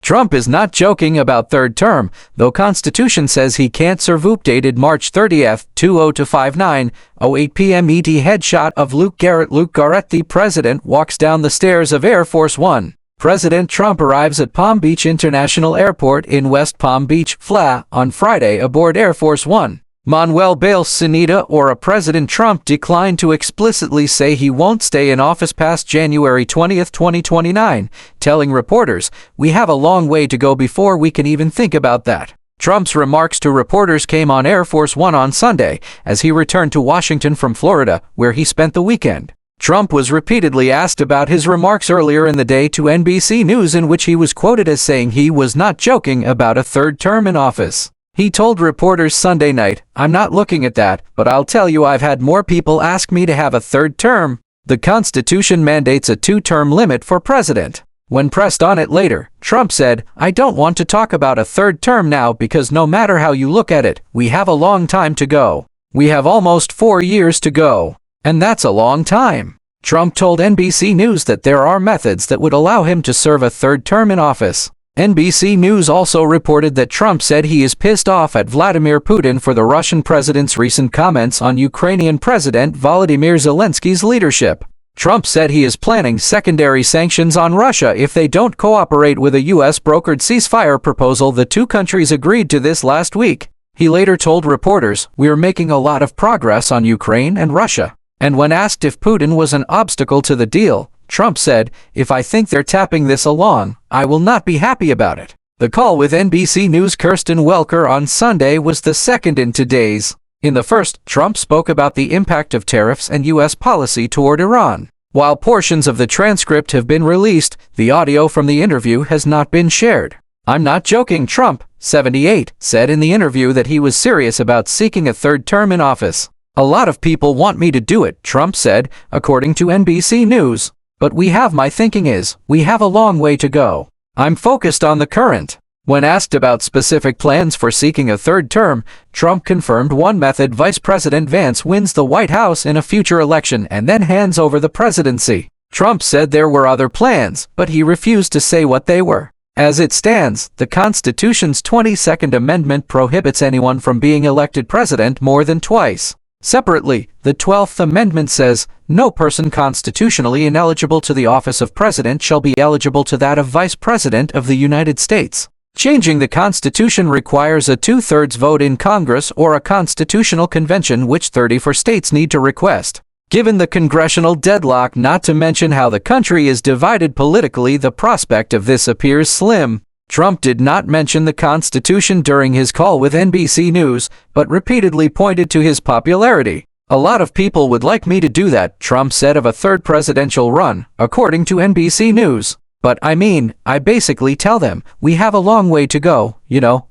Trump is not joking about third term, though Constitution says he can't serve. Updated March 30th, 20:59:08 p.m. ET headshot of Luke Garrett. The president walks down the stairs of Air Force One. President Trump arrives at Palm Beach International Airport in West Palm Beach, Fla, on Friday aboard Air Force One. Manuel Bales Sanita President Trump declined to explicitly say he won't stay in office past January 20, 2029, telling reporters, "We have a long way to go before we can even think about that." Trump's remarks to reporters came on Air Force One on Sunday, as he returned to Washington from Florida, where he spent the weekend. Trump was repeatedly asked about his remarks earlier in the day to NBC News, in which he was quoted as saying he was not joking about a third term in office. He told reporters Sunday night, "I'm not looking at that, but I'll tell you I've had more people ask me to have a third term. The Constitution mandates a two-term limit for president." When pressed on it later, Trump said, "I don't want to talk about a third term now because no matter how you look at it, we have a long time to go. We have almost 4 years to go. And that's a long time." Trump told NBC News that there are methods that would allow him to serve a third term in office. NBC News also reported that Trump said he is pissed off at Vladimir Putin for the Russian president's recent comments on Ukrainian President Volodymyr Zelensky's leadership. Trump said he is planning secondary sanctions on Russia if they don't cooperate with a U.S.-brokered ceasefire proposal. The two countries agreed to this last week. He later told reporters, "We're making a lot of progress on Ukraine and Russia." And when asked if Putin was an obstacle to the deal, Trump said, "If I think they're tapping this along, I will not be happy about it." The call with NBC News' Kirsten Welker on Sunday was the second in 2 days. In the first, Trump spoke about the impact of tariffs and U.S. policy toward Iran. While portions of the transcript have been released, the audio from the interview has not been shared. "I'm not joking," Trump, 78, said in the interview that he was serious about seeking a third term in office. "A lot of people want me to do it," Trump said, according to NBC News. "But my thinking is, we have a long way to go. I'm focused on the current." When asked about specific plans for seeking a third term, Trump confirmed one method: Vice President Vance wins the White House in a future election and then hands over the presidency. Trump said there were other plans, but he refused to say what they were. As it stands, the Constitution's 22nd Amendment prohibits anyone from being elected president more than twice. Separately, the 12th Amendment says, "No person constitutionally ineligible to the office of president shall be eligible to that of vice president of the United States." Changing the Constitution requires a 2/3 vote in Congress or a constitutional convention, which 34 states need to request. Given the congressional deadlock, not to mention how the country is divided politically, the prospect of this appears slim. Trump did not mention the Constitution during his call with NBC News, but repeatedly pointed to his popularity. "A lot of people would like me to do that," Trump said of a third presidential run, according to NBC News. "But I basically tell them, we have a long way to go,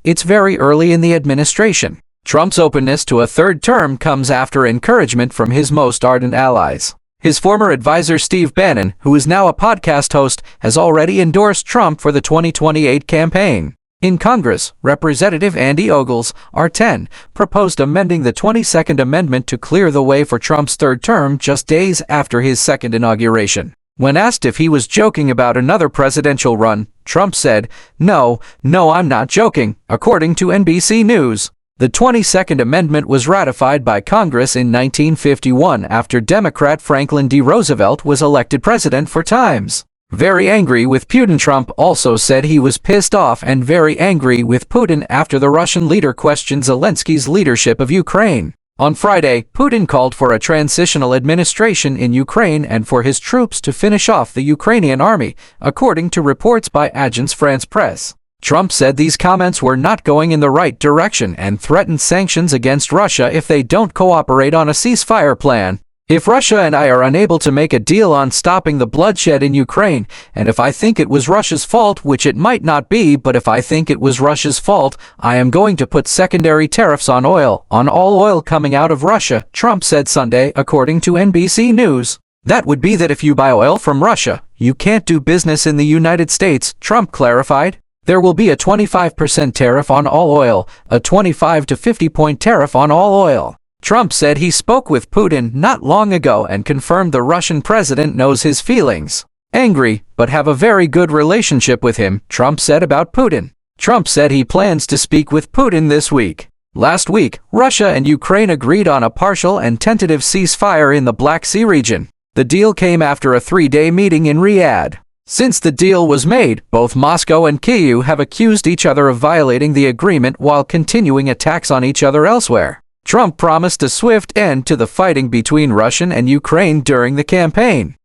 it's very early in the administration." Trump's openness to a third term comes after encouragement from his most ardent allies. His former advisor Steve Bannon, who is now a podcast host, has already endorsed Trump for the 2028 campaign. In Congress, Representative Andy Ogles, R10, proposed amending the 22nd Amendment to clear the way for Trump's third term just days after his second inauguration. When asked if he was joking about another presidential run, Trump said, No, I'm not joking," according to NBC News. The 22nd Amendment was ratified by Congress in 1951 after Democrat Franklin D. Roosevelt was elected president 4 times. Very angry with Putin, Trump also said he was pissed off and very angry with Putin after the Russian leader questioned Zelensky's leadership of Ukraine. On Friday, Putin called for a transitional administration in Ukraine and for his troops to finish off the Ukrainian army, according to reports by Agence France-Presse. Trump said these comments were not going in the right direction and threatened sanctions against Russia if they don't cooperate on a ceasefire plan. "If Russia and I are unable to make a deal on stopping the bloodshed in Ukraine, and if I think it was Russia's fault, which it might not be, but if I think it was Russia's fault, I am going to put secondary tariffs on oil, on all oil coming out of Russia," Trump said Sunday, according to NBC News. "That would be that if you buy oil from Russia, you can't do business in the United States," Trump clarified. "There will be a 25% tariff on all oil, a 25 to 50-point tariff on all oil." Trump said he spoke with Putin not long ago and confirmed the Russian president knows his feelings. angry, but have a very good relationship with him, Trump said about Putin. Trump said he plans to speak with Putin this week. Last week, Russia and Ukraine agreed on a partial and tentative ceasefire in the Black Sea region. The deal came after a 3-day meeting in Riyadh. Since the deal was made, both Moscow and Kyiv have accused each other of violating the agreement while continuing attacks on each other elsewhere. Trump promised a swift end to the fighting between Russia and Ukraine during the campaign.